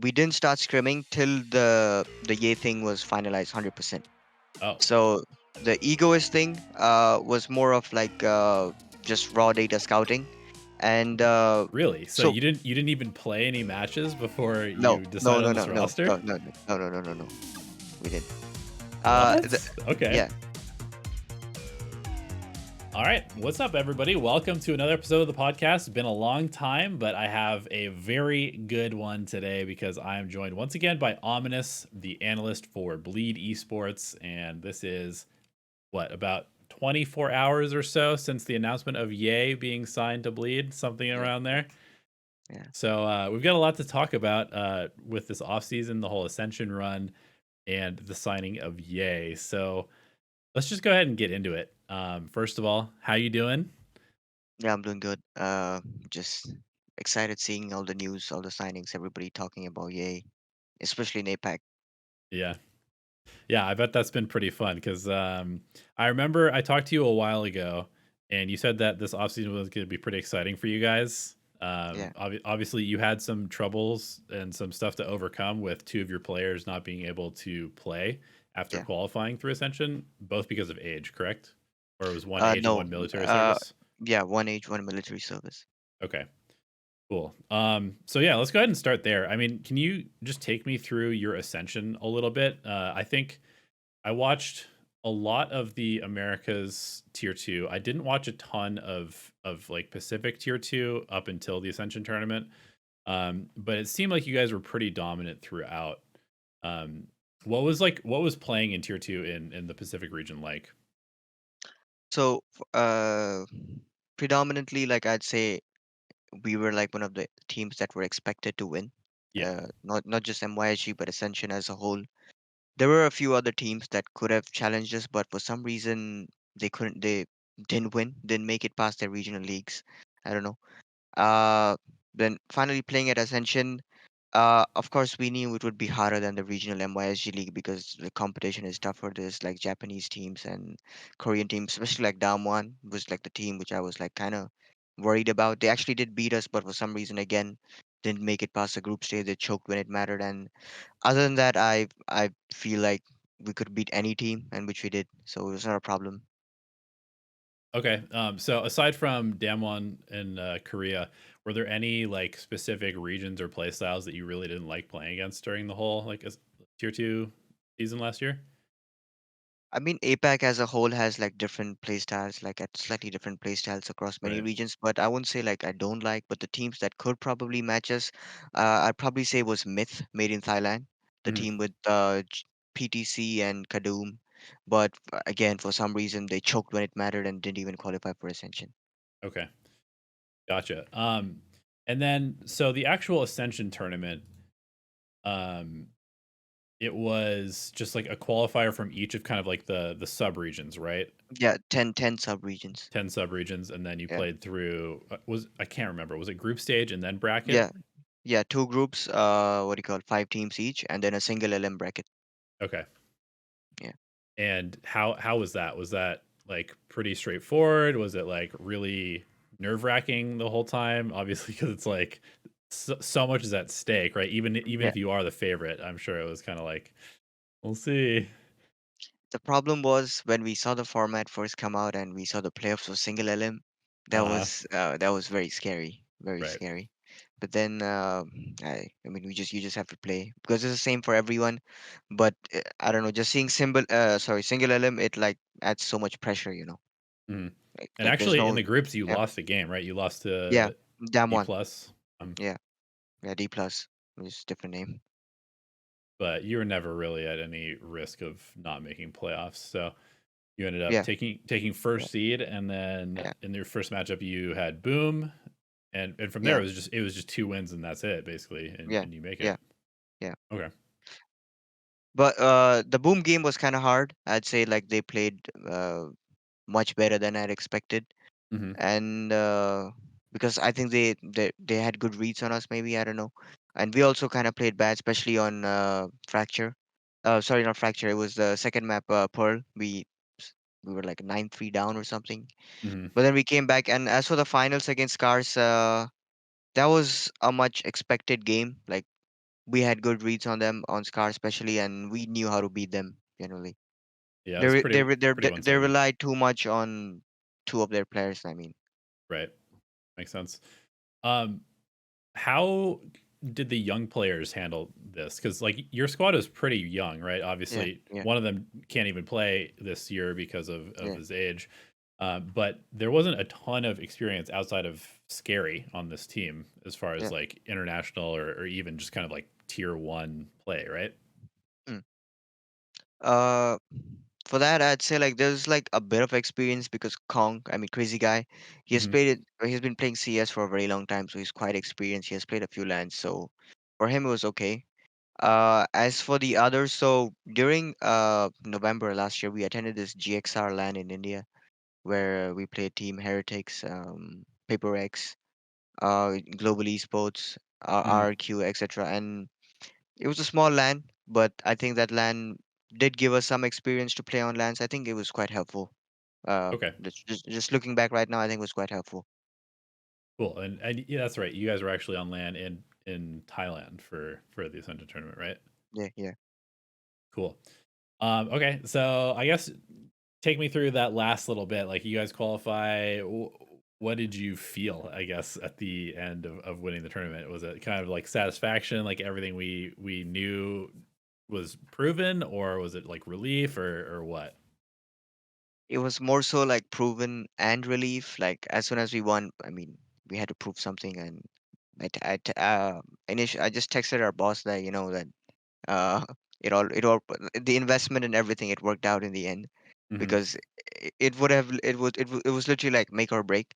we didn't start scrimming till the Yay thing was finalized 100%. Oh, So the Egoist thing was more of like just raw data scouting, and really? So so you didn't even play any matches before no, you no, decided no, on no, this no, roster? no, no, no, no, no, no, no, no, we didn't. The, What? Okay. yeah, All right. What's up, everybody? Welcome to another episode of the podcast. It's been a long time, but I have a very good one today because I am joined once again by Ominous, the analyst for Bleed Esports. And this is about 24 hours or so since the announcement of Yay being signed to Bleed, something yeah, around there. yeah. So we've got a lot to talk about with this offseason, the whole Ascension run, and the signing of Yay. So let's just go ahead and get into it. First of all, how you doing? Yeah, I'm doing good. Just excited seeing all the news, all the signings, everybody talking about Yay, especially in APAC. Yeah. Yeah, I bet that's been pretty fun because I remember I talked to you a while ago and you said that this offseason was going to be pretty exciting for you guys. Yeah, Obviously, you had some troubles and some stuff to overcome with two of your players not being able to play after yeah. qualifying through Ascension, both because of age, correct? Or it was one age and No. one military Uh, service? yeah, one age, one military service. Okay. Cool. So yeah, let's go ahead and start there. I mean, can you just take me through your ascension a little bit? I think I watched a lot of the Americas tier 2. I didn't watch a ton of like Pacific tier 2 up until the Ascension tournament. But it seemed like you guys were pretty dominant throughout. Um, what was playing in tier 2 in the Pacific region like? So, predominantly, like I'd say, we were like one of the teams that were expected to win. Yeah. Not just MYSG, but Ascension as a whole. There were a few other teams that could have challenged us, but for some reason they couldn't. They didn't win, didn't make it past their regional leagues. I don't know. Uh, then finally playing at Ascension. Of course, we knew it would be harder than the regional MYSG league because the competition is tougher. There's like Japanese teams and Korean teams, especially like Damwon was like the team which I was like kind of worried about. They actually did beat us, but for some reason again didn't make it past the group stage. They choked when it mattered. And other than that, I feel like we could beat any team, and which we did. So it was not a problem. Okay. So aside from Damwon and Korea, were there any like specific regions or play styles that you really didn't like playing against during the whole tier 2 season last year? I mean, APAC as a whole has like different play styles, like at slightly different play styles across many Right. regions. But I wouldn't say like I don't like, but the teams that could probably match us, I'd probably say was Myth, made in Thailand, the Mhm. team with PTC and Kadum. But again, for some reason, they choked when it mattered and didn't even qualify for Ascension. Okay. Gotcha. And then so the actual Ascension tournament, um, it was just like a qualifier from each of kind of like the sub regions, right? Yeah, 10 sub regions. 10 sub regions, and then you Yeah, played through was I can't remember. Was it group stage and then bracket? yeah, yeah. Two groups. What do you call it? 5 teams each, and then a single LM bracket. Okay. Yeah. And how was that? Was that like pretty straightforward? Was it like really nerve wracking the whole time? Obviously, because it's like so much is at stake, right? Even Yeah. if you are the favorite, I'm sure it was kind of like we'll see. The problem was when we saw the format first come out and we saw the playoffs for single LM, that was very scary, very Right. scary. But then I mean you just have to play because it's the same for everyone. But I don't know, just seeing single LM, it like adds so much pressure, you know. Mhm. And Like there's actually, in no the groups, you yeah lost the game, right? You lost yeah to damn D one plus, yeah yeah D plus, just different name. but you were never really at any risk of not making playoffs. So you ended up Yeah taking yeah first seed, and then yeah in your first matchup, you had Boom, and from there yeah it was just two wins and that's it basically, yeah and you make yeah it. yeah. Okay. But the boom game was kind of hard. I'd say like they played much better than I'd expected, Hmm. and because I think they had good reads on us, maybe I don't know, and we also kind of played bad, especially on fracture. Sorry, not fracture. It was the second map, Pearl. We were like 9-3 down or something, Hmm. but then we came back. And as for the finals against Scars, that was a much expected game. Like we had good reads on them on Scar especially, and we knew how to beat them generally. Yeah, it was pretty one They sided. relied too much on two of their players. I mean, Right. Makes sense. Um, how did the young players handle this? Because like your squad is pretty young, right? yeah, Obviously, yeah, one of them can't even play this year because of yeah, his age. But there wasn't a ton of experience outside of Scary on this team as far as yeah. like international or even just kind of like tier one play, right? Mm. Uh, for that, I'd say like there's like a bit of experience because Kong, I mean, crazy guy, he has Hmm. played it. He's been playing CS for a very long time, so he's quite experienced. He has played a few lands, so for him it was okay. As for the others, so during November last year, we attended this GXR LAN in India where we played Team Heretics, Paper X, Global Esports, Hmm. RQ, etc. And it was a small LAN, but I think that LAN did give us some experience to play on LANs. I think it was quite helpful. Okay, Just looking back right now, I think it was quite helpful. cool. And yeah, that's right. You guys were actually on land in Thailand for the Ascension tournament, right? Yeah, yeah. Cool. Okay, so I guess take me through that last little bit. Like you guys qualify. What did you feel? I guess at the end of winning the tournament, was it kind of like satisfaction, like everything we knew was proven, or was it like relief, or what? It was more so like proven and relief. Like as soon as we won, I mean, we had to prove something, and I just texted our boss that that uh the investment and everything it worked out in the end Hmm. because it would have it was literally like make or break.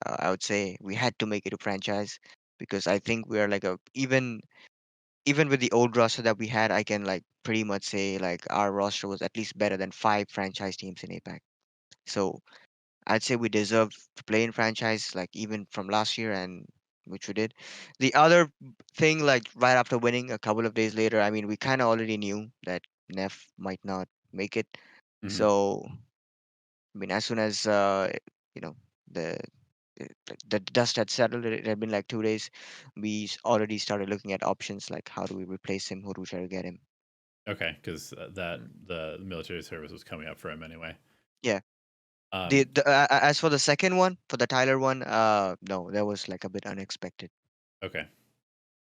I would say we had to make it a franchise because I think we are like a even with the old roster that we had, I can like pretty much say like our roster was at least better than five franchise teams in APAC. So I'd say we deserve to play in franchise, like even from last year, and which we did. The other thing, like right after winning, a couple of days later, I mean, we kind of already knew that Neff might not make it. Hmm. So I mean, as soon as you know the the dust had settled, it had been like 2 days. We already started looking at options, like how do we replace him, who do we try to get him. Okay, because that Mm. the military service was coming up for him anyway. Yeah. Um, As for the second one, for the Tyler one, no, that was like a bit unexpected. okay.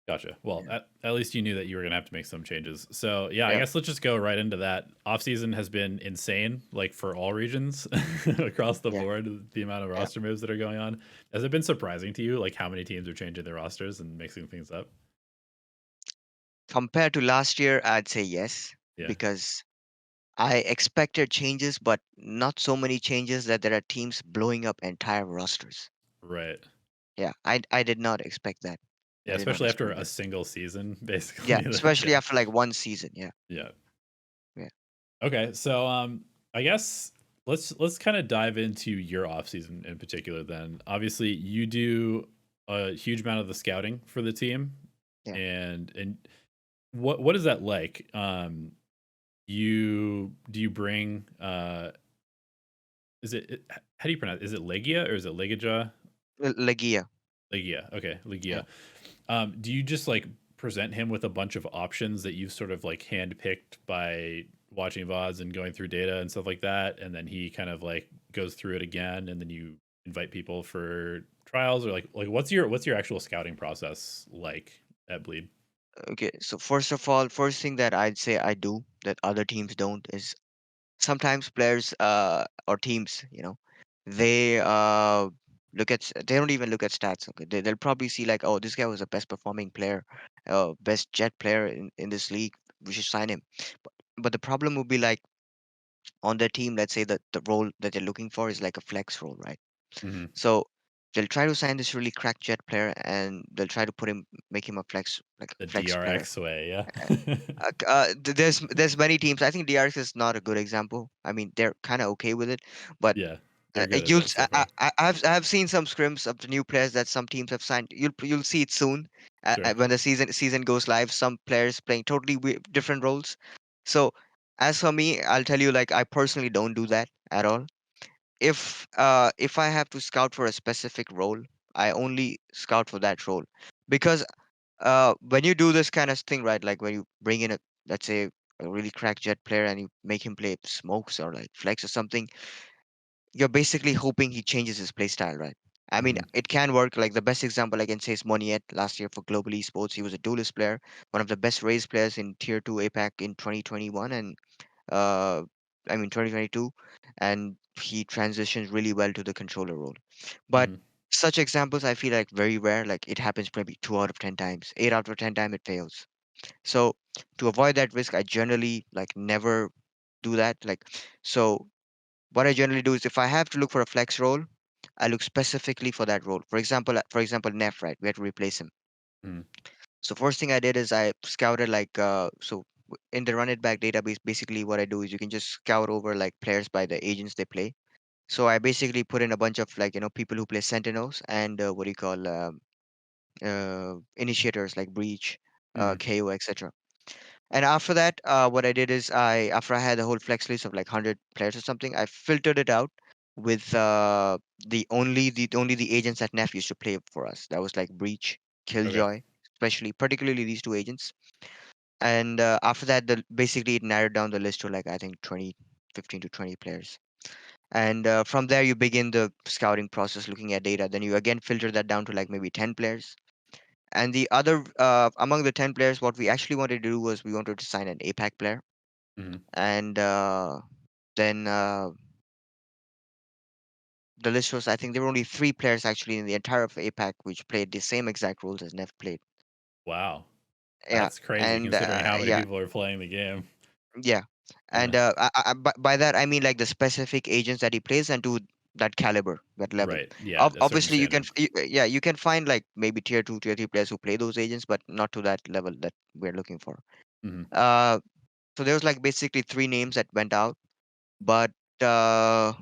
Gotcha. Well, Yeah. at least you knew that you were gonna have to make some changes. So yeah, I Yeah. guess let's just go right into that. Off season has been insane, like for all regions across the Yeah. board. The amount of Yeah. roster moves that are going on. Has it been surprising to you, like how many teams are changing their rosters and mixing things up? Compared to last year, I'd say yes, Yeah. because I expected changes, but not so many changes that there are teams blowing up entire rosters. Right. Yeah, I did not expect that. I Yeah, did not especially after expect a that. single season, Yeah, basically. especially Yeah. after like one season. Yeah, Yeah. yeah, Okay, so I guess let's kind of dive into your off season in particular then. Obviously, you do a huge amount of the scouting for the team, yeah. and what is that like? You do you bring is how do you pronounce it? Is it Legia or is it Legija? Legia. Legia. Okay, Yeah. Legia. Do you just like present him with a bunch of options that you've sort of like handpicked by watching VODs and going through data and stuff like that, and then he kind of like goes through it again, and then you invite people for trials, or like what's your actual scouting process like at Bleed? Okay. So first of all, first thing that I'd say I do that other teams don't is sometimes players or teams, they they don't even look at stats. Okay, they'll probably see like, oh, this guy was the best performing player, best jet player in this league, we should sign him. But the problem would be like on their team, let's say that the role that they're looking for is like a flex role, right? Hmm. So they'll try to sign this really crack jet player and they'll try to make him a The flex player. DRX way, Uh, yeah. there's many teams. I think DRX is not a good example. I mean, they're kind of okay with it, but Yeah, they're good at you'll it so far. I've seen some scrims of the new players that some teams have signed. You'll see it soon Sure. when the season goes live. Some players playing totally different roles. So as for me, I'll tell you like I personally don't do that at all. If I have to scout for a specific role, I only scout for that role because when you do this kind of thing, right? Like when you bring in a, let's say, a really cracked jet player and you make him play smokes or like flex or something, you're basically hoping he changes his play style, right? I mean, Hmm. it can work. Like the best example I can say is Moniet last year for Global Esports. He was a duelist player, one of the best raised players in Tier 2 APAC in 2021 and uh, I mean 2022, and he transitions really well to the controller role. But Hmm. such examples I feel like very rare. Like it happens maybe 2 out of 10 times, 8 out of 10 times it fails. So to avoid that risk, I generally like never do that. Like so what I generally do is if I have to look for a flex role, I look specifically for that role. For example, Neff, right? We had to replace him. Hmm. So first thing I did is I scouted like in the run it back database. Basically, what I do is you can just scout over like players by the agents they play. So I basically put in a bunch of like people who play Sentinels and what do you call initiators like Breach, Hmm. KO, etc. And after that, what I did is after I had the whole flex list of like 100 players or something, I filtered it out with the agents that Neff used to play for us. That was like Breach, Okay. Killjoy, especially particularly these two agents. And after that, basically it narrowed down the list to like I think 20, 15 to 20 players. And from there you begin the scouting process, looking at data. Then you again filter that down to like maybe 10 players. And the other among the 10 players, what we actually wanted to do was we wanted to sign an APAC player Hmm. and then the list was I think there were only 3 players actually in the entire of APAC which played the same exact roles as Nev played. Wow. Yeah, That's crazy and considering how many people are playing the game. yeah, Yeah. and by that I mean like the specific agents that he plays and to that caliber, that level. Right. Yeah. A certain Obviously, standard. yeah, you can find like maybe tier 2, tier 3 players who play those agents, but not to that level that we're looking for. Hmm. Uh, so there was like basically 3 names that went out, but uh,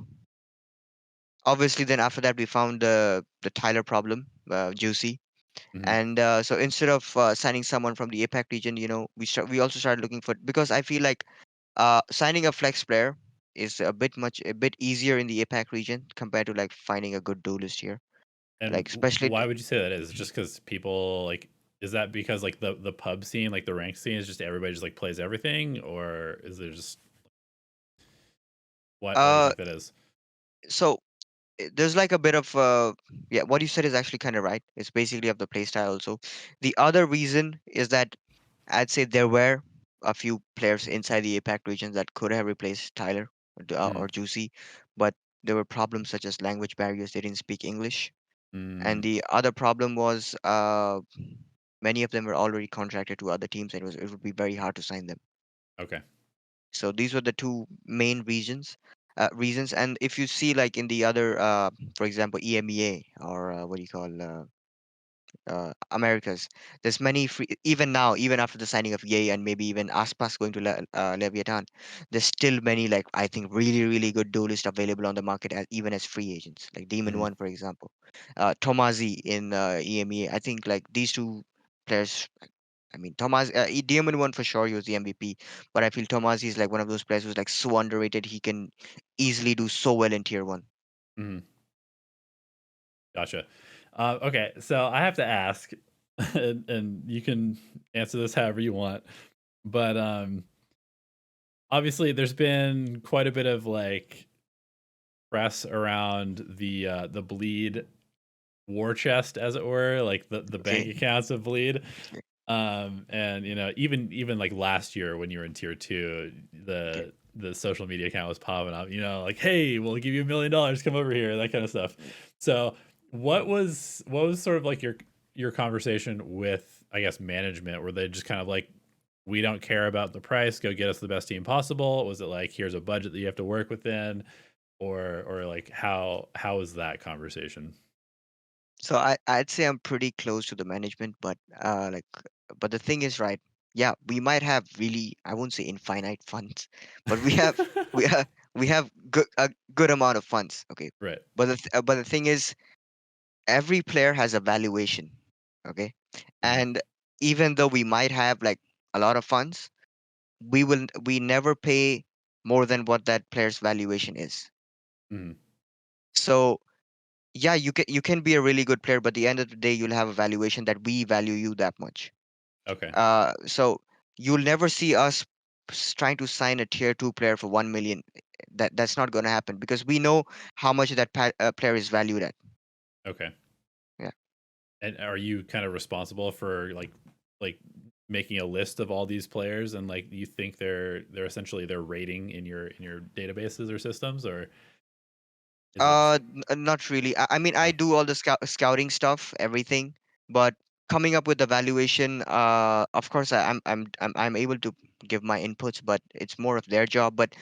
obviously then after that we found the Tyler problem, Juicy, Hmm. and so instead of signing someone from the APAC region, we also started looking for, because I feel like signing a flex player is a bit easier in the APAC region compared to like finding a good duelist here, And like especially why would you say that is? Just because people like, is that because like the pub scene, like the rank scene, is just everybody just like plays everything, or is there just why do you uh think that is? so there's like a bit of yeah, what you said is actually kind of right. It's basically of the playstyle also. The other reason is that I'd say there were a few players inside the APAC region that could have replaced Tyler Mm, or Juicy, but there were problems such as language barriers. They didn't speak English, and mm, the other problem was many of them were already contracted to other teams, and it would be very hard to sign them. okay. So these were the two main reasons. And if you see like in the other, for example, EMEA or what do you call Americas. There's many free, even now, even after the signing of Yay and maybe even Aspas going to Leviathan, there's still many like I think really really good duelists available on the market as even as free agents, like Hmm. Demon1 for example, Tomazy in EMEA. I think like these two players. I mean, Demon1 for sure, he was the MVP, but I feel Tomazy is like one of those players who's like so underrated. He can easily do so well in tier 1. Hmm. Gotcha. Okay, so I have to ask, and you can answer this however you want, but obviously there's been quite a bit of like press around the bleed war chest, as it were, like the bank Okay. accounts of bleed. And even like last year when you were in tier 2, Okay. the social media account was popping up, like, hey, we'll give you $1 million, come over here, that kind of stuff. So what was sort of like your conversation with, I guess, management? Were they just kind of like, we don't care about the price, go get us the best team possible? Was it like, here's a budget that you have to work within? Or like, how was that conversation? So I'd say I'm pretty close to the management, but the thing is, right? Yeah, we might have really, I won't say infinite funds, but we have we have a good amount of funds. Okay, Right. but the thing is, every player has a valuation. Okay, Hmm. and even though we might have like a lot of funds, we never pay more than what that player's valuation is. Hmm. So yeah, you can be a really good player, but at the end of the day, you'll have a valuation that we value you that much. Okay. So you'll never see us trying to sign a tier two player for 1 million. That's not going to happen because we know how much that player is valued at. Okay. Yeah. And are you kind of responsible for like making a list of all these players and like you think they're essentially their rating in your databases or systems, or is it just Not really. I mean, I no? do all the scouting stuff, everything, but coming up with the valuation, of course, I'm able to give my inputs, but it's more of their job. But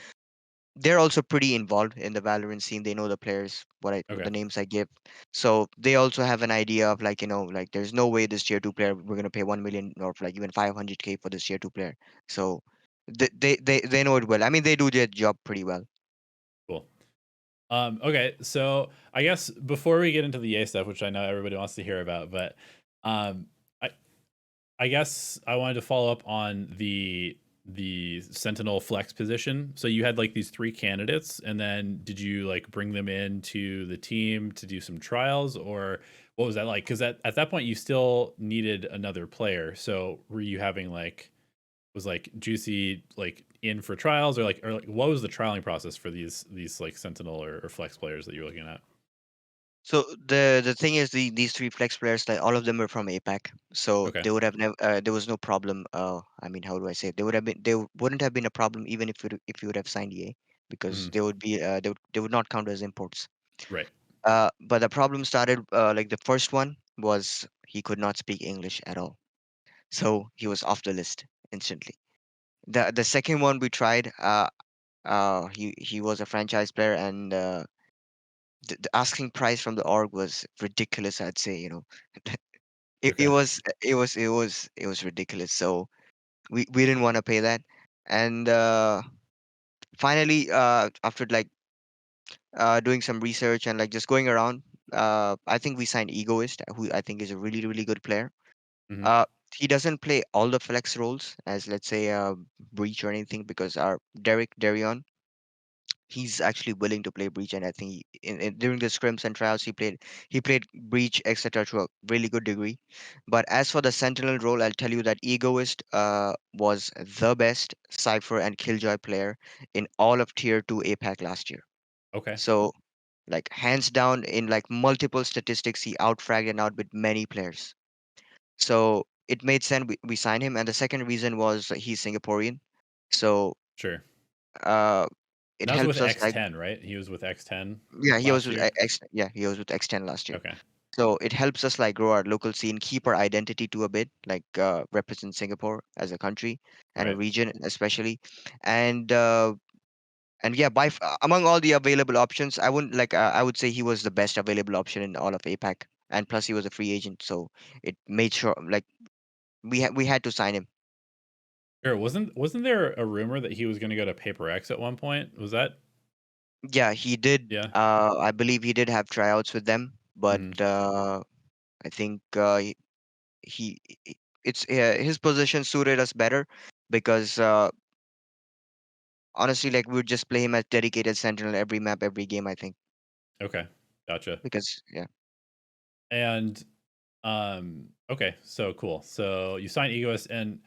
they're also pretty involved in the Valorant scene. They know the players, what Okay. the names I give, so they also have an idea of like like there's no way this tier two player we're gonna pay 1 million or like even 500K for this tier two player. So they know it well. I mean, they do their job pretty well. Cool. Okay, so I guess before we get into the EA stuff, which I know everybody wants to hear about, but um, I I guess I wanted to follow up on the Sentinel flex position. So you had like these three candidates, and then did you like bring them into the team to do some trials, or what was that like? Because at that point you still needed another player. So were you having like was like Juicy like in for trials, or like what was the trialing process for these like Sentinel or flex players that you're looking at? So the thing is, these three flex players, like all of them were from APAC, so Okay. they would have never. There was no problem. I mean, how do I say it? They would have been. Wouldn't have been a problem even if you would have signed EA, because Hmm. they would be. They would not count as imports. Right. But the problem started. Like the first one was he could not speak English at all, so he was off the list instantly. The second one we tried. He was a franchise player, and the asking price from the org was ridiculous. I'd say, it Okay. was it was ridiculous. So we didn't want to pay that, and finally, after like doing some research and like just going around, I think we signed Egoist, who I think is a really really good player. Hmm. Uh, he doesn't play all the flex roles as, let's say, breach or anything, because our Derek Darion, he's actually willing to play breach, and I think during the scrims and trials he played breach, etc., to a really good degree. But as for the sentinel role, I'll tell you that Egoist was the best cipher and killjoy player in all of tier 2 APAC last year. Okay. So like hands down, in like multiple statistics, he outfragged and outbid many players. So it made sense, we signed him. And the second reason was he's Singaporean, so Sure. uh And it that was with helps us like. X10, right? He was with X10 Yeah, he was last with year. He was with X10 last year. Okay. So it helps us like grow our local scene, keep our identity to a bit, like represent Singapore as a country and a Right. region especially. And yeah, among all the available options, I wouldn't like I would say he was the best available option in all of APAC. And plus he was a free agent, so it made sure like we had to sign him. Sure. Wasn't there a rumor that he was going to go to Paper X at one point? Was that? Yeah, he did. Yeah. I believe he did have tryouts with them, but Hmm. I think he it's his position suited us better, because honestly, like we would just play him as dedicated sentinel every map, every game, I think. Okay. Gotcha. Because yeah. And okay, so cool. So you signed Egoist, and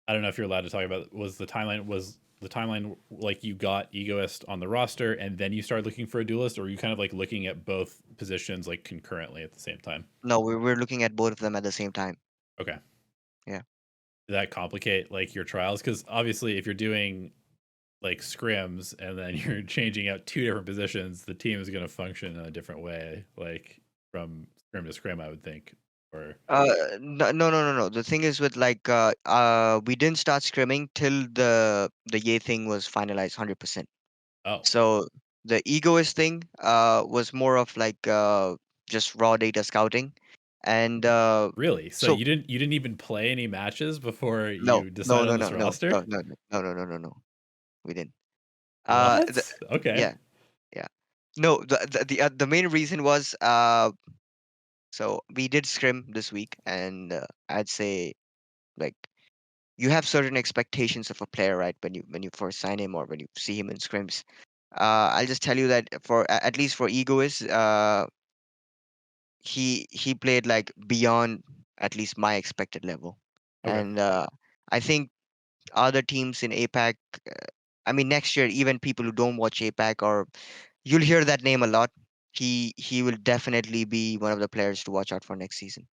I don't know if you're allowed to talk about was the timeline like you got Egoist on the roster and then you started looking for a duelist, or were you kind of like looking at both positions like concurrently at the same time? No, we're looking at both of them at the same time. Okay. Yeah. Did that complicate like your trials? Because obviously if you're doing like scrims and then you're changing out two different positions, the team is going to function in a different way, like from scrim to scrim, I would think. Or No, no, no, no, no. The thing is with like we didn't start scrimming till the Yay thing was finalized 100%. oh, So the Egoist thing was more of like just raw data scouting. And really? So so you didn't even play any matches before no, you no, decided on no, this no, no, roster? no, no, no, no, no, no, no, no. We didn't. The, What? Okay. yeah, yeah. No, the main reason was so we did scrim this week, and I'd say like you have certain expectations of a player, right? When you first sign him or when you see him in scrims. I'll just tell you that at least for Egoist, he played like beyond at least my expected level, Okay. and I think other teams in APAC. I mean, next year, even people who don't watch APAC, or you'll hear that name a lot. He will definitely be one of the players to watch out for next season.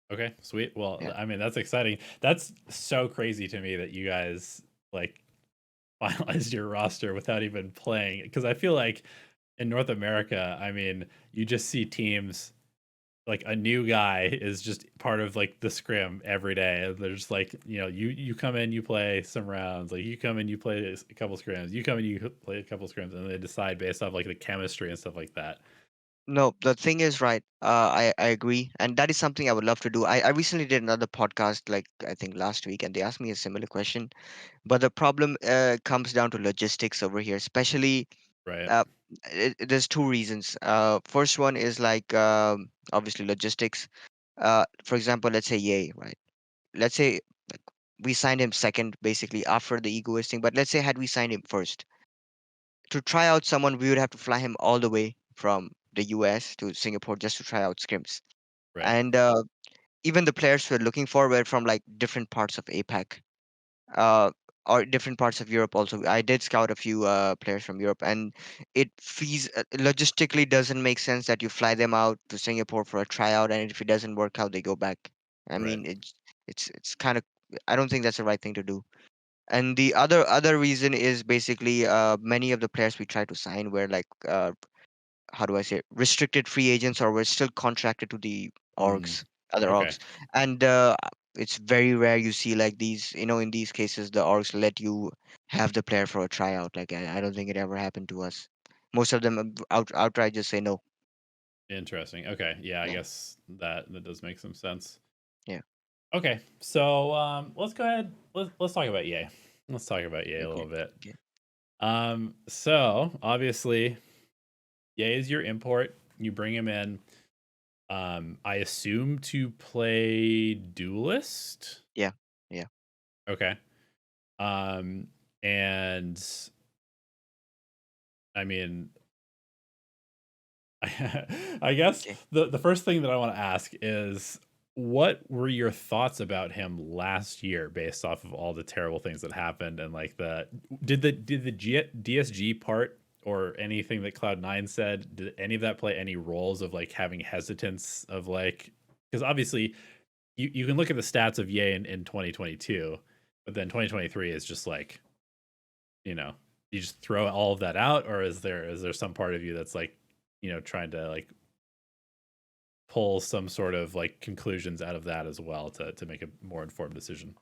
Okay, sweet. Well, Yeah. I mean, that's exciting. That's so crazy to me that you guys like finalized your roster without even playing. Because I feel like in North America, I mean, you just see teams like a new guy is just part of like the scrim every day. And they're just like, you come in, you play some rounds. Like you come in, you play a couple scrims. You come in, you play a couple scrims, and they decide based off like the chemistry and stuff like that. No, the thing is, right. I agree, and that is something I would love to do. I recently did another podcast, like I think last week, and they asked me a similar question. But the problem comes down to logistics over here, especially. Right. Uh, there's two reasons. First one is like obviously logistics. For example, let's say Yay, right? Let's say like, we signed him second, basically after the Egoist thing. But let's say had we signed him first, to try out someone, we would have to fly him all the way from the US to Singapore just to try out scrims. Right. And even the players we're looking for were from like different parts of APAC, uh, or different parts of Europe also. I did scout a few players from Europe, and logistically doesn't make sense that you fly them out to Singapore for a tryout, and if it doesn't work out, they go back. I Right. mean, it's kind of. I don't think that's the right thing to do. And the other reason is basically many of the players we tried to sign were like how do I say it, restricted free agents, or were still contracted to the Mm, orgs, other okay. orgs. And it's very rare you see like these, in these cases the orgs let you have the player for a tryout. Like I don't think it ever happened to us. Most of them outright just say no. Interesting. Okay. Yeah, I Yeah, guess that does make some sense. yeah. Okay. So let's go ahead. Let's talk about Yay. Let's talk about Yay a Okay, little bit. okay. So obviously Yay is your import. You bring him in. I assume to play Duelist. Yeah, yeah. Okay. Um, and I mean, I guess Okay. the first thing that I want to ask is what were your thoughts about him last year based off of all the terrible things that happened and like the DSG part or anything that Cloud9 said, did any of that play any roles of like having hesitance of like, because obviously you can look at the stats of Ye in 2022, but then 2023 is just like, you know, you just throw all of that out, or is there some part of you that's like, trying to like pull some sort of like conclusions out of that as well to make a more informed decision?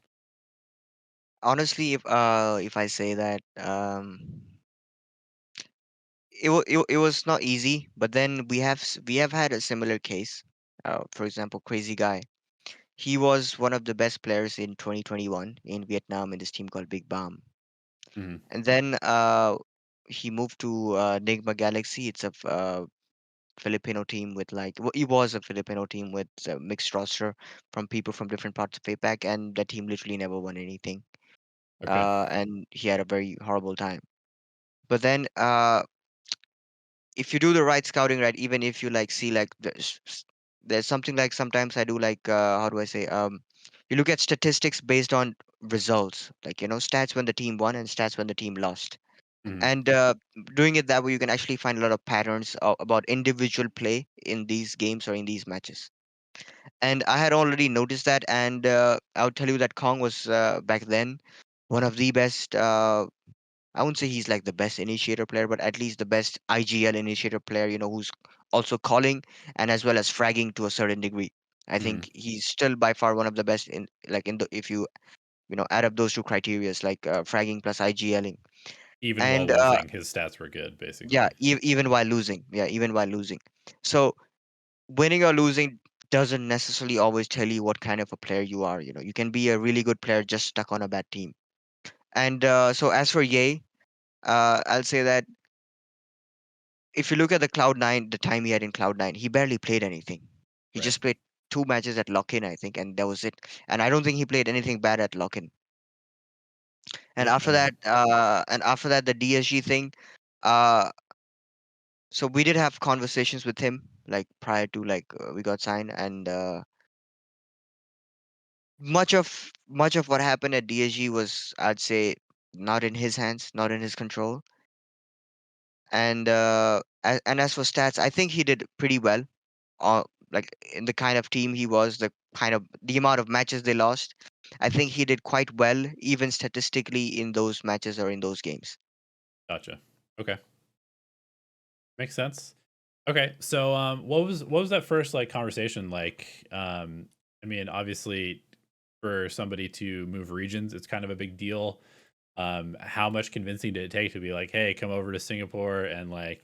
Honestly, if I say that it was not easy, but then we have had a similar case. For example, Crazy Guy. He was one of the best players in 2021 in Vietnam in this team called Big Bam. Mhm. And then he moved to Nigma Galaxy. It's a Filipino team with like it was a Filipino team with a mixed roster from people from different parts of APAC, and the team literally never won anything. Okay. And he had a very horrible time. But then if you do the right scouting, right, even if you like see like there's something like sometimes I do like how do I say you look at statistics based on results, like stats when the team won and stats when the team lost. Mhm. And doing it that way, you can actually find a lot of patterns about individual play in these games or in these matches. And I had already noticed that, and I'll tell you that Kong was back then one of the best. I wouldn't say he's like the best initiator player, but at least the best IGL initiator player, who's also calling and as well as fragging to a certain degree. I Mhm. think he's still by far one of the best in like in the if you add up those two criterias like fragging plus IGLing. Even while And losing, his stats were good, yeah, basically. even while losing, yeah, even while losing. So winning or losing doesn't necessarily always tell you what kind of a player you are. You can be a really good player just stuck on a bad team. And so as for Ye, I'll say that if you look at the Cloud9, the time he had in Cloud9, he barely played anything. He Right. just played two matches at lock-in, I think, and that was it. And I don't think he played anything bad at lock-in. And Yeah, I after mean, that, the DSG thing, Uh, so we did have conversations with him like prior to like we got signed, and much of what happened at DSG was, I'd say, not in his hands, not in his control. And as for stats, I think he did pretty well. Like in the kind of team he was, the amount of matches they lost, I think he did quite well, even statistically in those matches or in those games. Gotcha. Okay. Makes sense. Okay. So what was that first like conversation like? I mean, obviously for somebody to move regions, it's kind of a big deal. How much convincing did it take to be like, hey, come over to Singapore and like,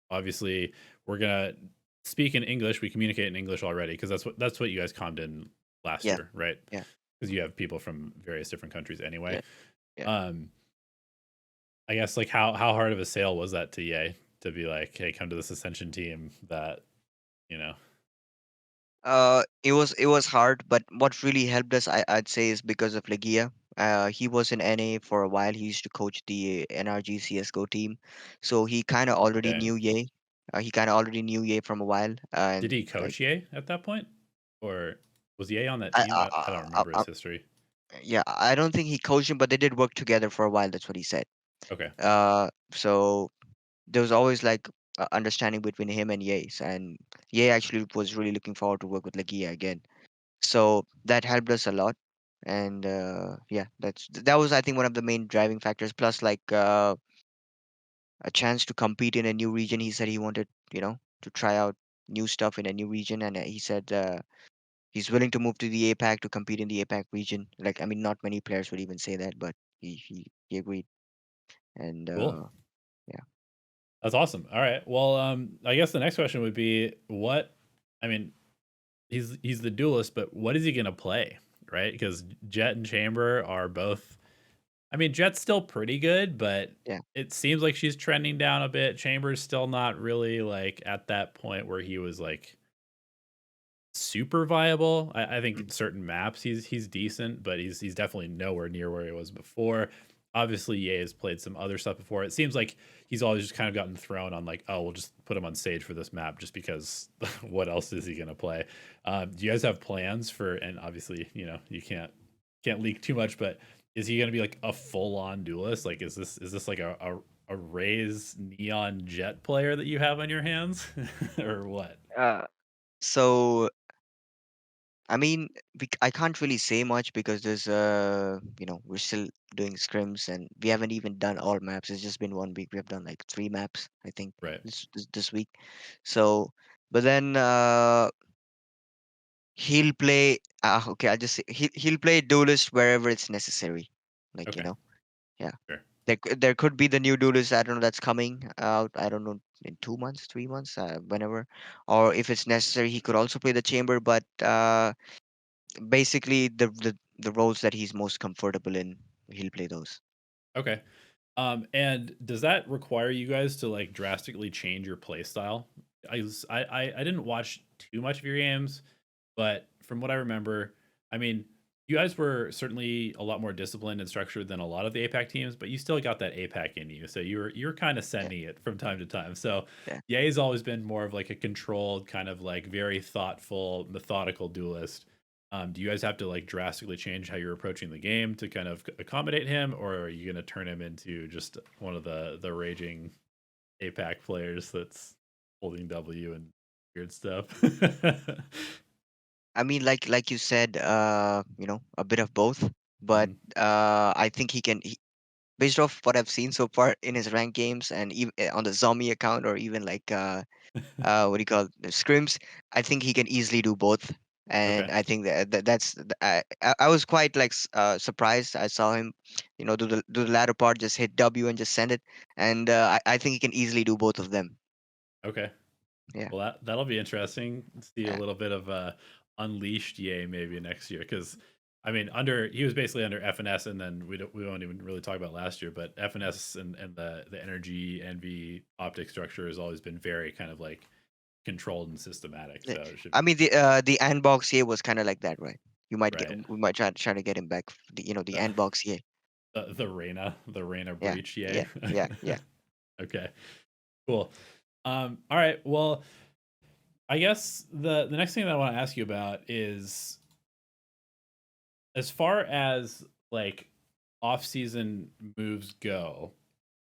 obviously we're gonna speak in English. We communicate in English already because that's what you guys calmed in last Yeah, year, right? yeah, Because you have people from various different countries anyway. yeah, yeah. Um, I guess like how hard of a sale was that to Ye to be like, hey, come to this Ascension team that you know? It was hard, but what really helped us, I'd say, is because of Legia. He was in NA for a while. He used to coach the NRG CS:GO team, so he kind of already Okay, knew Ye. He kind of already knew Ye from a while, did and he like coach Ye at that point, or was Ye on that I, team? I, I don't I, remember I, his history. yeah, I don't think he coached him, but they did work together for a while. That's what he said. Okay, So there was always like understanding between him and Ye, and Ye actually was really looking forward to work with Legia again. So that helped us a lot. And yeah, that was, I think, one of the main driving factors. Plus, like a chance to compete in a new region. He said he wanted, to try out new stuff in a new region, and he said he's willing to move to the APAC to compete in the APAC region. Like, I mean, not many players would even say that, but he agreed. And cool. yeah, That's awesome. All right. Well, I guess the next question would be what I mean, he's the duelist, but what is he gonna play? Right? Because Jet and Chamber are both I mean, Jet's still pretty good, but yeah, it seems like she's trending down a bit. Chamber's still not really like at that point where he was like super viable. I think mm, certain maps he's decent, but he's definitely nowhere near where he was before. Obviously, Ye has played some other stuff before. It seems like he's always just kind of gotten thrown on like, oh, we'll just put him on stage for this map just because what else is he gonna play? Do you guys have plans for? And obviously, you can't leak too much, but is he gonna be like a full on duelist? Like, is this like a Raze neon jet player that you have on your hands, or what? uh, so I mean, I can't really say much because there's we're still doing scrims, and we haven't even done all maps. It's just been 1 week. We have done like 3 maps, I think, Right. this week. So, but then he'll play. Okay, I'll just say he'll play Duelist wherever it's necessary. Like, Okay. yeah. Sure. There could be the new Duelist. I don't know, that's coming out. I don't know, in 2 months, 3 months, whenever, or if it's necessary, he could also play the Chamber. But basically the roles that he's most comfortable in, he'll play those. Okay. And does that require you guys to like drastically change your play style? I didn't watch too much of your games, but from what I remember, I mean, you guys were certainly a lot more disciplined and structured than a lot of the APAC teams, but you still got that APAC in you. So you're kind of Yeah, sending it from time to time. So yeah. Ye's always been more of like a controlled, kind of like very thoughtful, methodical duelist. Do you guys have to like drastically change how you're approaching the game to kind of accommodate him, or are you going to turn him into just one of the raging APAC players that's holding W and weird stuff? I mean, like you said, a bit of both. But Mhm. I think based off what I've seen so far in his ranked games, and even on the zombie account, or even like what do you call it, the scrims, I think he can easily do both. And Okay. I think I was quite like surprised. I saw him, do the latter part, just hit W and just send it. And I think he can easily do both of them. Okay. Yeah, Well, that'll be interesting. See a yeah, little bit of unleashed Yay maybe next year because I mean under he was basically under FNS and then we won't even really talk about last year, but FNS and the energy NV optic structure has always been very kind of like controlled and systematic. yeah. So it should I mean, the Andbox here was kind of like that, right? right. We might try to get him back. The Uh, Andbox here. the Reina Yeah, breach Yay. yeah, yeah, yeah. Okay, cool. All right. Well, I guess the next thing that I want to ask you about is as far as like off-season moves go,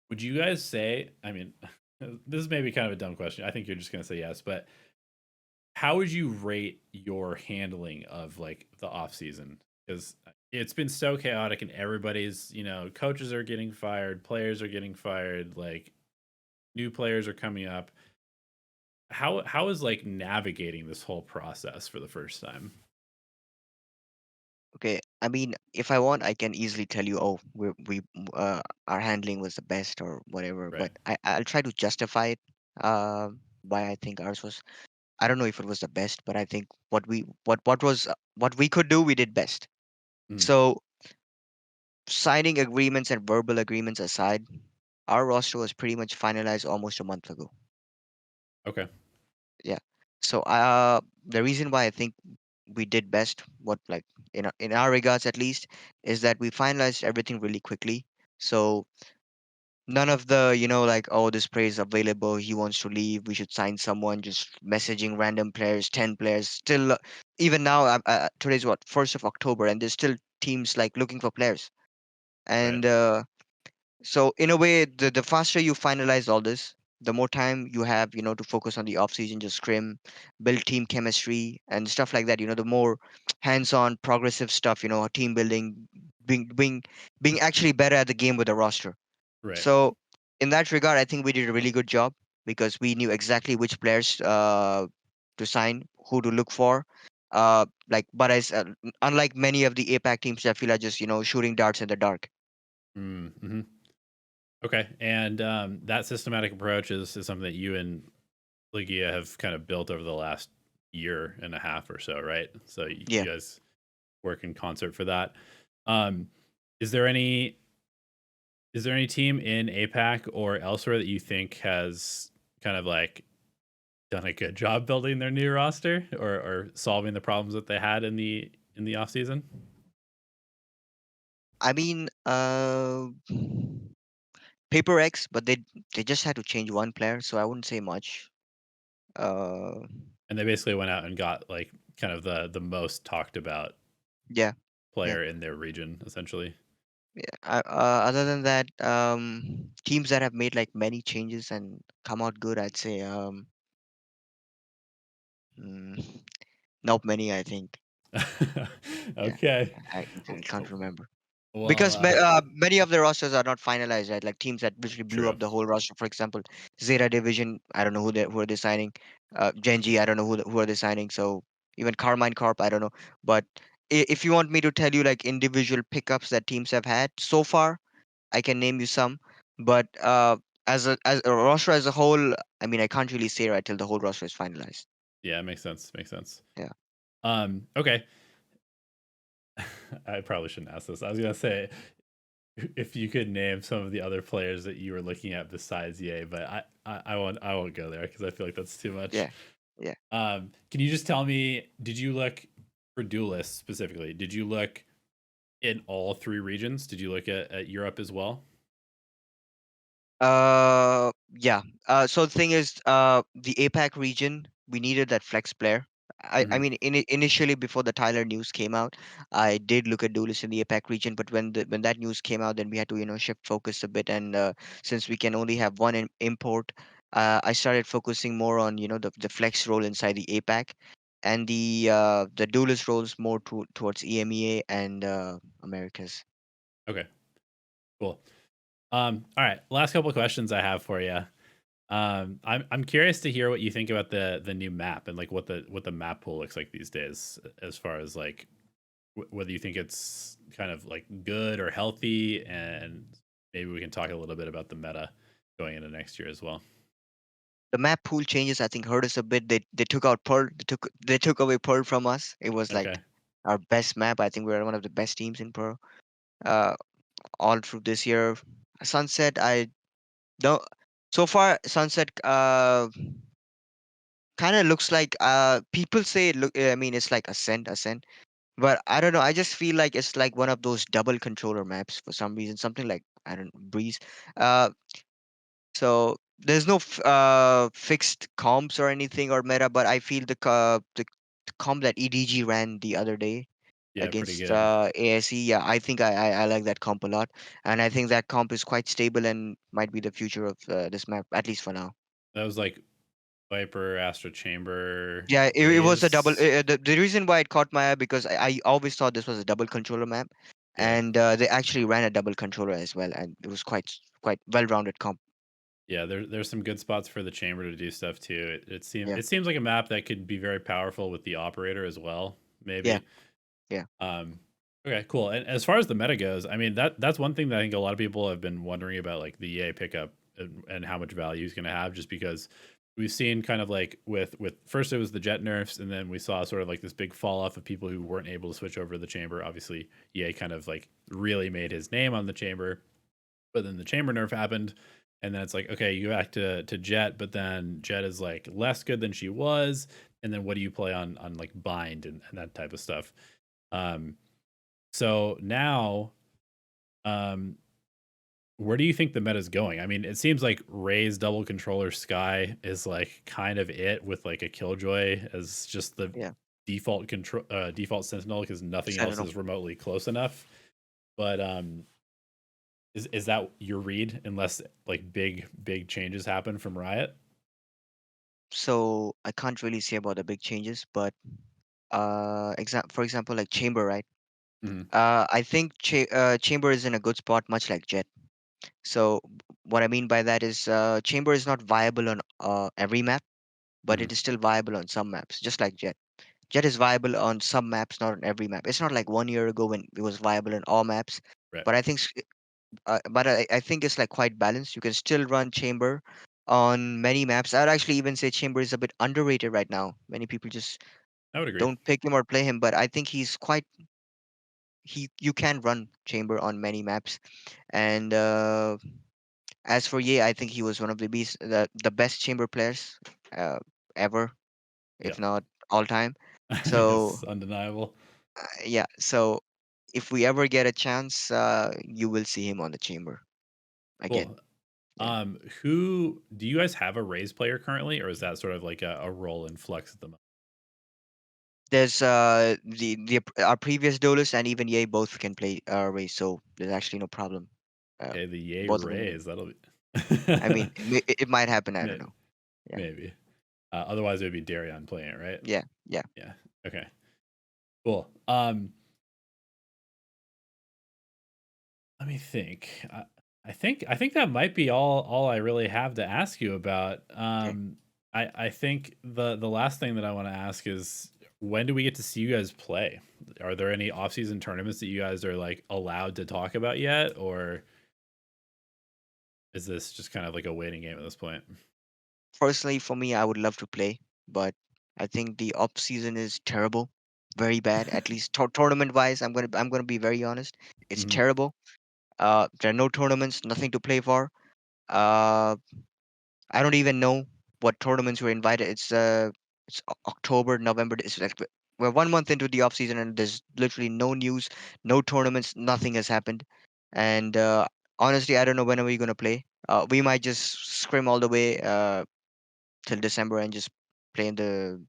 would you guys say, I mean, this is maybe kind of a dumb question. I think you're just going to say yes, but how would you rate your handling of like the off-season? Because it's been so chaotic and everybody's, coaches are getting fired, players are getting fired, like new players are coming up. How is like navigating this whole process for the first time? Okay, I mean, if I want, I can easily tell you, oh, our handling was the best or whatever. Right. But I'll try to justify it. Uh, why I think ours was. I don't know if it was the best, but I think what we could do, we did best. Mm, So signing agreements and verbal agreements aside, our roster was pretty much finalized almost a month ago. okay. Yeah. So the reason why I think we did best, what like in our regards at least, is that we finalized everything really quickly. So none of the like, oh, this player is available, he wants to leave, we should sign someone, just messaging random players, 10 players still. Even now, today's what, 1st of October, and there's still teams like looking for players. Right. And so in a way, the faster you finalize all this, the more time you have, to focus on the off season, just scrim, build team chemistry and stuff like that. The more hands-on, progressive stuff, team building, being being being actually better at the game with the roster. Right. So in that regard, I think we did a really good job because we knew exactly which players to sign, who to look for. But unlike many of the APAC teams, I feel are just shooting darts in the dark. Mm-hmm. Okay. And that systematic approach is something that you and Ligia have kind of built over the last year and a half or so, right? So you Yeah. guys work in concert for that. Um, is there any team in APAC or elsewhere that you think has kind of like done a good job building their new roster or solving the problems that they had in the off season? I mean, Paper X, but they just had to change one player, so I wouldn't say much. Uh, And they basically went out and got like kind of the most talked about yeah, yeah, player in their region, essentially. yeah. Other than that, teams that have made like many changes and come out good, I'd say, mm, not many. I think. Yeah, Okay. I can't remember. Well, Because many of the rosters are not finalized, right? Like teams that literally blew true. up the whole roster. For example, Zeta Division, I don't know who are they signing. Genji, I don't know who are they signing. So even Carmine Corp, I don't know. But if you want me to tell you like individual pickups that teams have had so far, I can name you some. But as a roster as a whole, I mean, I can't really say right till the whole roster is finalized. Yeah, it makes sense. Makes sense. Yeah. Okay. I probably shouldn't ask this. I was gonna say if you could name some of the other players that you were looking at besides Ye, but I won't go there because I feel like that's too much. Yeah. Yeah. Can you just tell me? Did you look for Duelist specifically? Did you look in all three regions? Did you look at Europe as well? Yeah. So the thing is, the APAC region, we needed that flex player. I Hmm. mean, initially before the Tyler news came out, I did look at Duelist in the APAC region, but when that news came out, then we had to shift focus a bit, and since we can only have one import, I started focusing more on the flex role inside the APAC, and the Duelist roles more towards EMEA and Americas. Okay, cool. All right, last couple of questions I have for you. I'm curious to hear what you think about the new map and like what the map pool looks like these days, as far as like whether you think it's kind of like good or healthy, and maybe we can talk a little bit about the meta going into next year as well. The map pool changes I think hurt us a bit. They took out Pearl. They took away Pearl from us. It was like Okay. our best map. I think we are one of the best teams in Pearl. Uh, all through this year. Sunset, I don't. So far, Sunset kind of looks like people say it look. I mean, it's like Ascent. But I don't know. I just feel like it's like one of those double controller maps for some reason. Something like I don't know, Breeze. Uh, So there's no fixed comps or anything or meta, but I feel the comp that EDG ran the other day Yeah, pretty against good. ASE, yeah, I think I like that comp a lot, and I think that comp is quite stable and might be the future of this map, at least for now. That was like Viper, Astro Chamber, Yeah, it was a double. Raze. The reason why it caught my eye because I always thought this was a double controller map, Yeah. and they actually ran a double controller as well, and it was quite well-rounded comp. Yeah, there's some good spots for the chamber to do stuff too. Yeah, It seems like a map that could be very powerful with the operator as well. yeah, Maybe. yeah. Um, okay, cool. And as far as the meta goes, I mean that's one thing that I think a lot of people have been wondering about, like the EA pickup and how much value he's going to have, just because we've seen kind of like with first it was the jet nerfs, and then we saw sort of like this big fall off of people who weren't able to switch over to the chamber. Obviously, EA kind of like really made his name on the chamber, but then the chamber nerf happened, and then it's like, okay, you go back to Jet, but then Jet is like less good than she was, and then what do you play on like bind and that type of stuff. um so now, um where do you think the meta is going? I mean, it seems like Ray's double controller Sky is like kind of it, with like a Killjoy as just the Yeah. default control, default sentinel, because nothing I don't else know. is remotely close enough. But is that your read, unless like big changes happen from Riot? So I can't really say about the big changes, but for example, like Chamber, right? Mhm. I think Chamber is in a good spot, much like Jet. So what I mean by that is Chamber is not viable on every map, but it Mhm. is still viable on some maps, just like Jet. Jet is viable on some maps, not on every map. It's not like 1 year ago when it was viable on all maps, Right. but I think it's like quite balanced. You can still run Chamber on many maps. I'd actually even say Chamber is a bit underrated right now. Many people just I would agree. don't pick him or play him, but I think he's quite he you can run Chamber on many maps. And as for Ye, I think he was one of the best Chamber players uh, ever, if Yep. not all time. So Yes, undeniable. yeah, so if we ever get a chance, you will see him on the Chamber again. Cool. Yeah. Who do you guys have a Raise player currently, or is that sort of like a role in flux at the moment? There's the our previous Duelist and even Ye both can play race, so there's actually no problem. Okay, the Yay Both of them. Raise, that'll be I mean, it might happen. I don't maybe. know. Yeah, Maybe. Otherwise, it would be Darion playing it, right? yeah, yeah. Yeah. Okay. Cool. Let me think. I think that might be all I really have to ask you about. Okay. I think the last thing that I want to ask is, when do we get to see you guys play? Are there any off-season tournaments that you guys are like allowed to talk about yet, or is this just kind of like a waiting game at this point? Personally, for me, I would love to play, but I think the off season is terrible, very bad. At least tournament wise, I'm gonna be very honest. It's Mhm. terrible. There are no tournaments, nothing to play for. Uh, I don't even know what tournaments were invited. It's October, November. It's like we're 1 month into the off season and there's literally no news, no tournaments, nothing has happened. And honestly, I don't know when are we gonna play. We might just scrim all the way till December and just play in the.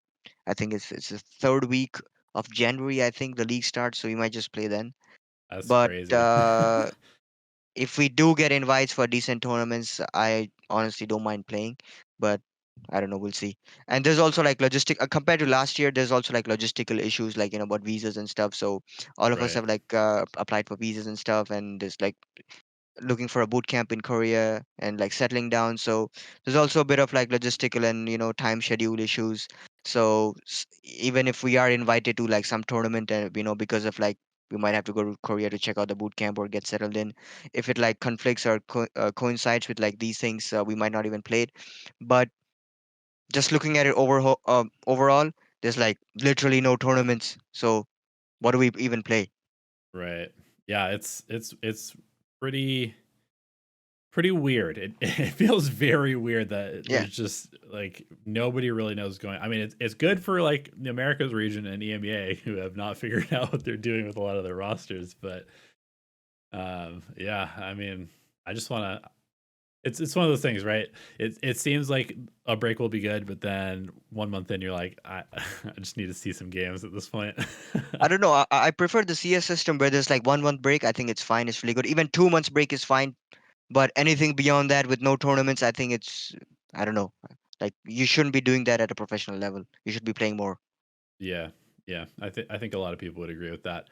I think it's the third week of January. I think the league starts, so we might just play then. That's But crazy. if we do get invites for decent tournaments, I honestly don't mind playing, but I don't know, we'll see. And there's also like logistic compared to last year, there's also like logistical issues like about visas and stuff. So all of us Right. have like applied for visas and stuff, and there's like looking for a boot camp in Korea and like settling down. So there's also a bit of like logistical and time schedule issues. So even if we are invited to like some tournament and because of like we might have to go to Korea to check out the boot camp or get settled in. If it like conflicts or coincides with like these things, we might not even play it. But just looking at it overall, there's like literally no tournaments. So what do we even play? Right. Yeah, it's pretty pretty weird. It feels very weird that Yeah, there's just like nobody really knows going. I mean, it's good for like the Americas region and EMEA, who have not figured out what they're doing with a lot of their rosters, but yeah, I mean, I just want to It's one of those things, right? It seems like a break will be good, but then 1 month in, you're like, I just need to see some games at this point. I don't know. I prefer the CS system where there's like 1 month break. I think it's fine. It's really good. Even 2 months break is fine. But anything beyond that with no tournaments, I think it's, I don't know. Like you shouldn't be doing that at a professional level. You should be playing more. Yeah, yeah. I think a lot of people would agree with that.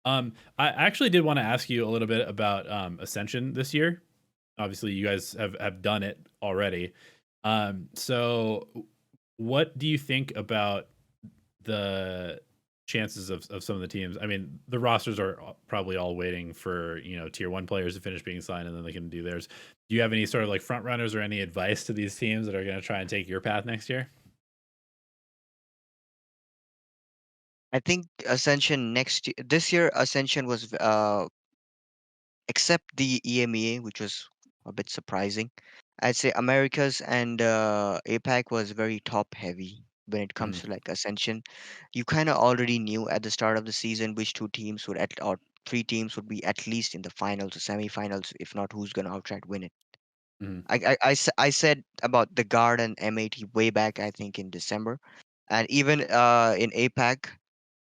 I actually did want to ask you a little bit about Ascension this year. Obviously, you guys have done it already. So what do you think about the chances of some of the teams? I mean, the rosters are probably all waiting for, tier one players to finish being signed and then they can do theirs. Do you have any sort of like front runners or any advice to these teams that are going to try and take your path next year? I think Ascension this year Ascension was except the EMEA, which was a bit surprising. I'd say Americas and APAC was very top heavy when it comes Mhm, to like Ascension. You kind of already knew at the start of the season which two teams would or three teams would be at least in the finals or semi-finals, if not who's gonna outright win it. mhm, I said about the guard and M80 way back, I think in December, and even in APAC,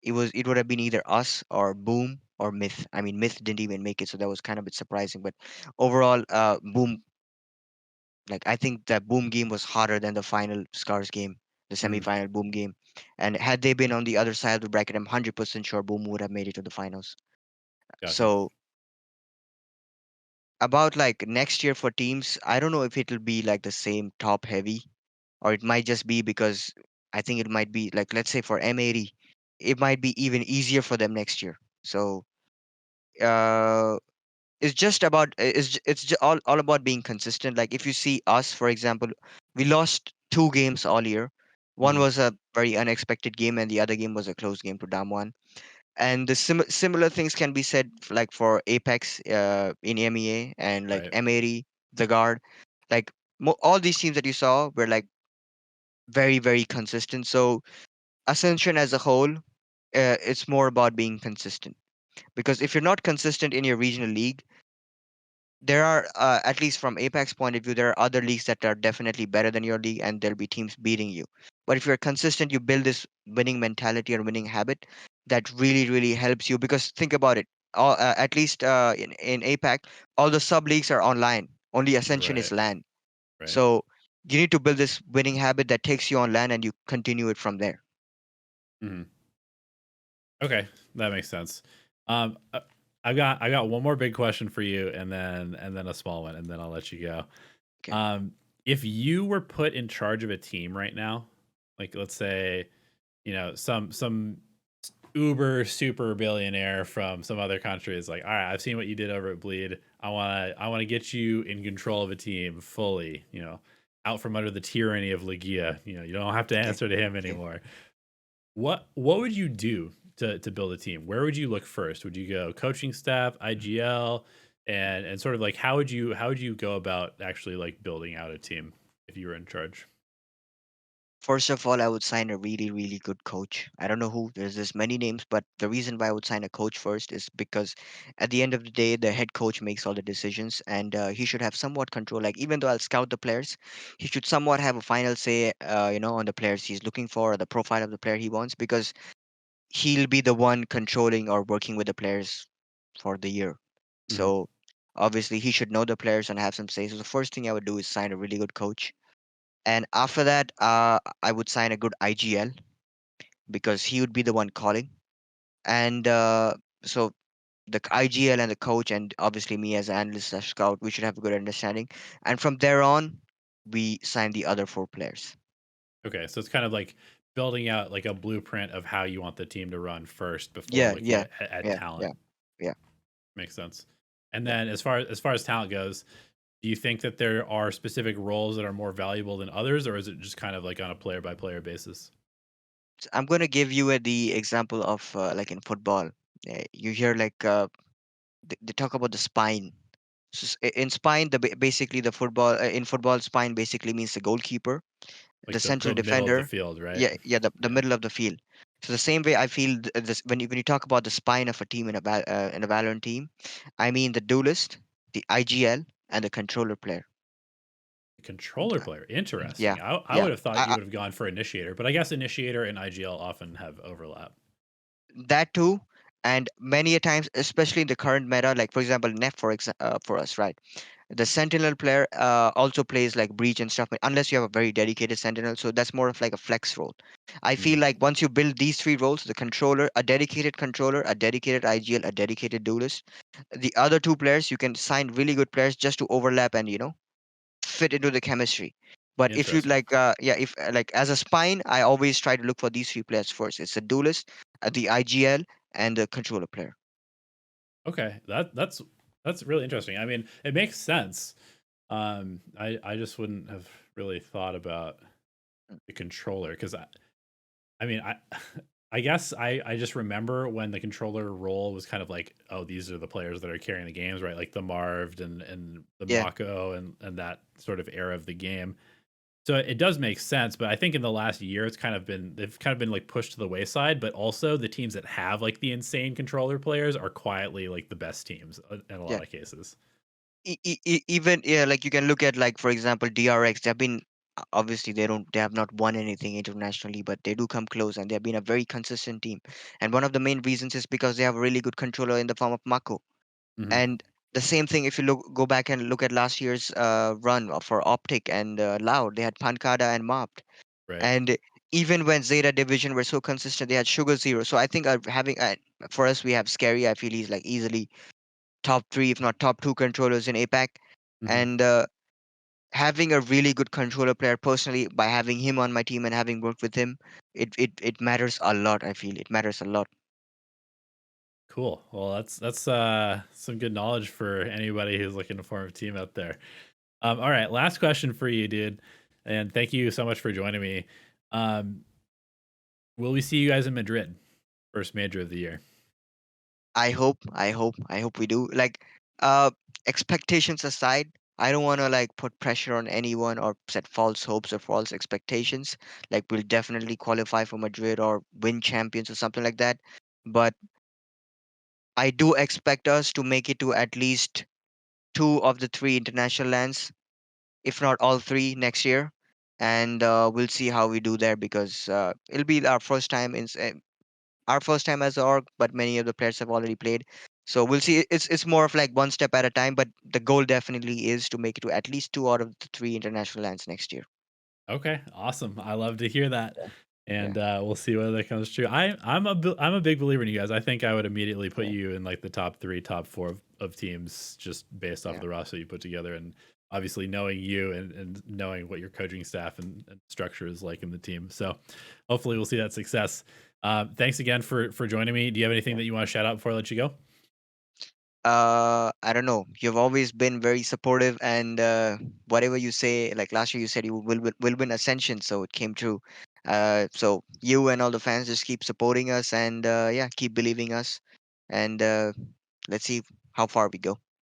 it would have been either us or Boom or Myth. I mean, Myth didn't even make it, so that was kind of a bit surprising. But overall, Boom, like I think that Boom game was harder than the final Scars game, the mhm. semi-final Boom game. And had they been on the other side of the bracket, I'm 100% sure Boom would have made it to the finals. Gotcha. So about like next year for teams, I don't know if it'll be like the same top heavy, or it might just be because I think it might be like, let's say for M80, it might be even easier for them next year. So uh it's just about all about being consistent. Like if you see us, for example, we lost two games all year. One Mhm. was a very unexpected game and the other game was a close game to Damwon. And the similar things can be said like for Apex in EMEA and like Right. M80, the guard. Like all these teams that you saw were like very very consistent. So Ascension as a whole, it's more about being consistent, because if you're not consistent in your regional league, there are at least from Apex point of view, there are other leagues that are definitely better than your league, and there'll be teams beating you. But if you're consistent, you build this winning mentality or winning habit that really really helps you. Because think about it, at least in APAC, all the sub leagues are online. Only Ascension is Right. LAN. Right. So you need to build this winning habit that takes you on LAN, and you continue it from there. Mhm. Okay, that makes sense. I got one more big question for you, and then a small one, and then I'll let you go. Okay. Um, if you were put in charge of a team right now, like let's say, some uber super billionaire from some other country is like, all right, I've seen what you did over at Bleed. I wanna get you in control of a team fully, out from under the tyranny of Legia. You don't have to Okay. answer to him Okay. anymore. What would you do to build a team? Where would you look first? Would you go coaching staff, IGL, and sort of like how would you go about actually like building out a team if you were in charge? First of all, I would sign a really, really good coach. I don't know who, there's many names, but the reason why I would sign a coach first is because at the end of the day, the head coach makes all the decisions, and he should have somewhat control. Like, even though I'll scout the players, he should somewhat have a final say, on the players he's looking for, or the profile of the player he wants, because he'll be the one controlling or working with the players for the year. Mhm. So obviously, he should know the players and have some say. So the first thing I would do is sign a really good coach, and after that, I would sign a good IGL, because he would be the one calling. And so the IGL and the coach, and obviously me as an analyst slash scout, we should have a good understanding. And from there on, we sign the other four players. Okay, so it's kind of like building out like a blueprint of how you want the team to run first before Yeah, looking yeah, at yeah, talent. yeah, yeah, Makes sense. And yeah. then as far as talent goes, do you think that there are specific roles that are more valuable than others, or is it just kind of like on a player by player basis? I'm gonna give you the example of like in football. You hear like they talk about the spine. So in spine, basically the football in football, spine basically means the goalkeeper, the Like the central middle of the defender. field, right? Yeah, yeah, the Yeah. middle of the field. So the same way I feel this when you talk about the spine of a team in a Valorant team, I mean the duelist, the IGL, and the controller player. Controller player. Yeah, Interesting. I yeah. would have thought you would have gone for initiator, but I guess initiator and IGL often have overlap. That too, and many a times, especially in the current meta, like for example, Nef for us, right? The Sentinel player also plays like breach and stuff, unless you have a very dedicated Sentinel. So that's more of like a flex role. I feel Mm, like once you build these three roles, the controller, a dedicated controller, a dedicated IGL, a dedicated duelist, the other two players you can sign really good players just to overlap and fit into the chemistry. But if you interesting. like, yeah, if like as a spine, I always try to look for these three players first. It's a duelist, the IGL, and the controller player. Okay, that's really interesting. I mean, it makes sense. I just wouldn't have really thought about the controller because I mean, I guess I just remember when the controller role was kind of like, oh, these are the players that are carrying the games, right? Like the Marved and the Yeah, Mako and that sort of era of the game. So it does make sense, but I think in the last year they've kind of been like pushed to the wayside, but also the teams that have like the insane controller players are quietly like the best teams in a yeah. lot of cases. Even yeah, like you can look at like for example DRX. They've been obviously they have not won anything internationally, but they do come close, and they've been a very consistent team. And one of the main reasons is because they have a really good controller in the form of Mako. Hmm. And the same thing if you go back and look at last year's run for Optic and Loud, they had Pankada and Mopped. Right. And even when Zeta Division were so consistent, they had Sugar Zero. So I think having for us we have Scary. I feel he's like easily top three, if not top two controllers in APAC. Hmm. And having a really good controller player personally, by having him on my team and having worked with him, it matters a lot. I feel it matters a lot. Cool. Well, that's some good knowledge for anybody who's looking to form a team out there. All right, last question for you, dude. And thank you so much for joining me. Um, will we see you guys in Madrid? First major of the year. I hope we do. Like, uh, expectations aside, I don't want to like put pressure on anyone or set false hopes or false expectations. Like, we'll definitely qualify for Madrid or win champions or something like that. But I do expect us to make it to at least two of the three international lands, if not all three, next year. And we'll see how we do there because it'll be our first time our first time as a org, but many of the players have already played. So we'll see. It's more of like one step at a time, but the goal definitely is to make it to at least two out of the three international lands next year. Okay, awesome. I love to hear that. Yeah, And yeah, we'll see whether that comes true. I'm a big believer in you guys. I think I would immediately put yeah, you in like the top three, top four of teams just based off yeah. the roster you put together, and obviously knowing you and knowing what your coaching staff and structure is like in the team. So hopefully we'll see that success. Thanks again for joining me. Do you have anything Yeah. that you want to shout out before I let you go? I don't know. You've always been very supportive, and whatever you say, like last year, you said you will win Ascension, so it came true. So you and all the fans just keep supporting us, and yeah, keep believing us, and let's see how far we go.